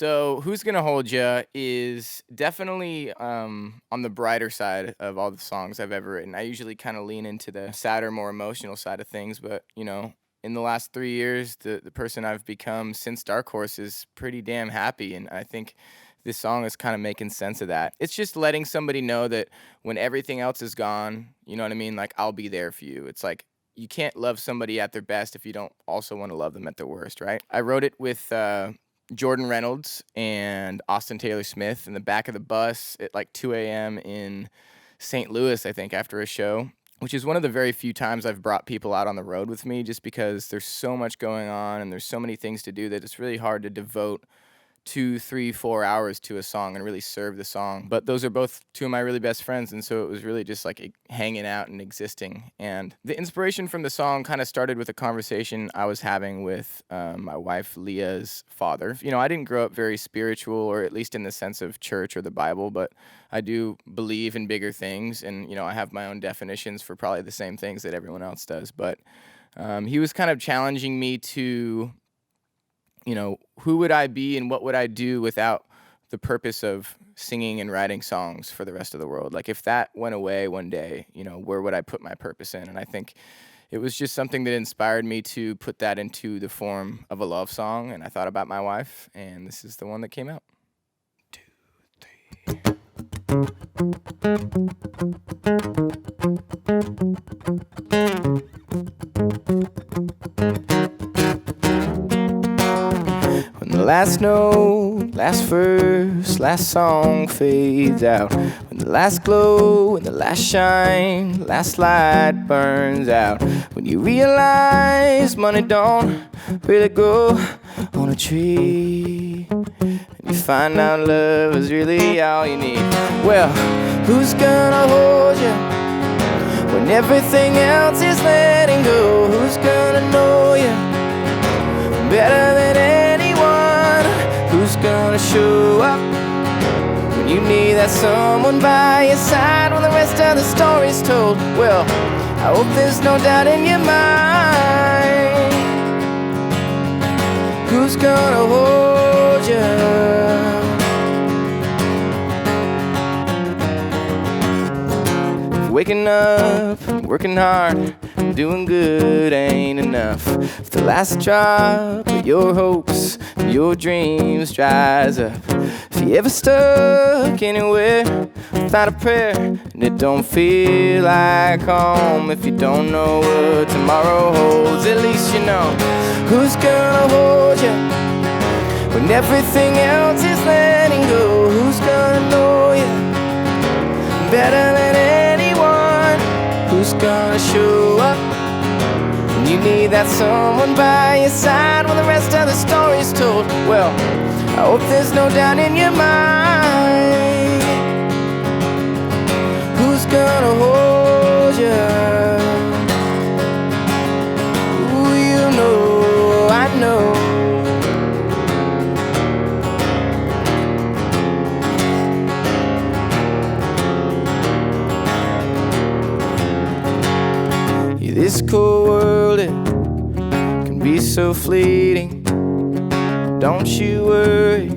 So, Who's Gonna Hold Ya is definitely on the brighter side of all the songs I've ever written. I usually kind of lean into the sadder, more emotional side of things, but in the last 3 years, the person I've become since Dark Horse is pretty damn happy, and I think this song is kind of making sense of that. It's just letting somebody know that when everything else is gone, you know what I mean? Like, I'll be there for you. It's like you can't love somebody at their best if you don't also want to love them at their worst, right? I wrote it with Jordan Reynolds and Austin Taylor Smith in the back of the bus at like 2 a.m. in St. Louis, I think, after a show, which is one of the very few times I've brought people out on the road with me just because there's so much going on and there's so many things to do that it's really hard to devote 2, 3, 4 hours to a song and really serve the song. But those are both two of my really best friends, and so it was really just like hanging out and existing. And the inspiration from the song kind of started with a conversation I was having with my wife Leah's father. I didn't grow up very spiritual, or at least in the sense of church or the Bible, but I do believe in bigger things, and I have my own definitions for probably the same things that everyone else does. But he was kind of challenging me to who would I be and what would I do without the purpose of singing and writing songs for the rest of the world? Like, if that went away one day, where would I put my purpose in? And I think it was just something that inspired me to put that into the form of a love song. And I thought about my wife, and this is the one that came out. 2, 3. When the last note, last verse, last song fades out, when the last glow and the last shine, last light burns out, when you realize money don't really grow on a tree, and you find out love is really all you need. Well, who's gonna hold you when everything else is letting go? Who's gonna know you better than anyone? Who's gonna show up when you need that someone by your side when the rest of the story's told? Well, I hope there's no doubt in your mind. Who's gonna hold you? Waking up, working hard, doing good ain't enough. If the last drop of your hopes, your dreams dries up, if you ever stuck anywhere without a prayer and it don't feel like home, if you don't know what tomorrow holds, at least you know who's gonna hold you when everything else is letting go. Who's gonna know you better than anyone? Who's gonna show up when you need that someone by your side when the rest of the story's told? Well, I hope there's no doubt in your mind. Who's gonna hold you? Ooh, you know, I know. This cold world, it can be so fleeting. Don't you worry,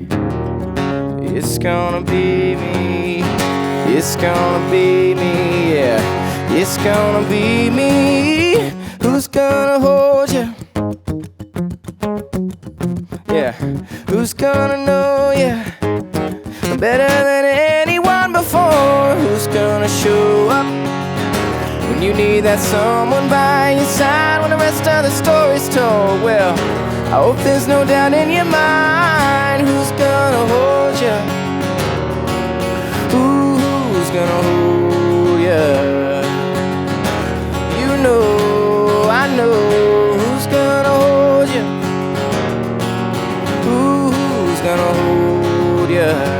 it's gonna be me. It's gonna be me, yeah. It's gonna be me. Who's gonna hold you? Yeah. Who's gonna know you better than anyone before? Who's gonna show up when you need that someone by your side when the rest of the story's told? Well, I hope there's no doubt in your mind. Who's gonna hold you? Ooh, who's gonna hold you? You know, I know. Who's gonna hold you? Ooh, who's gonna hold you?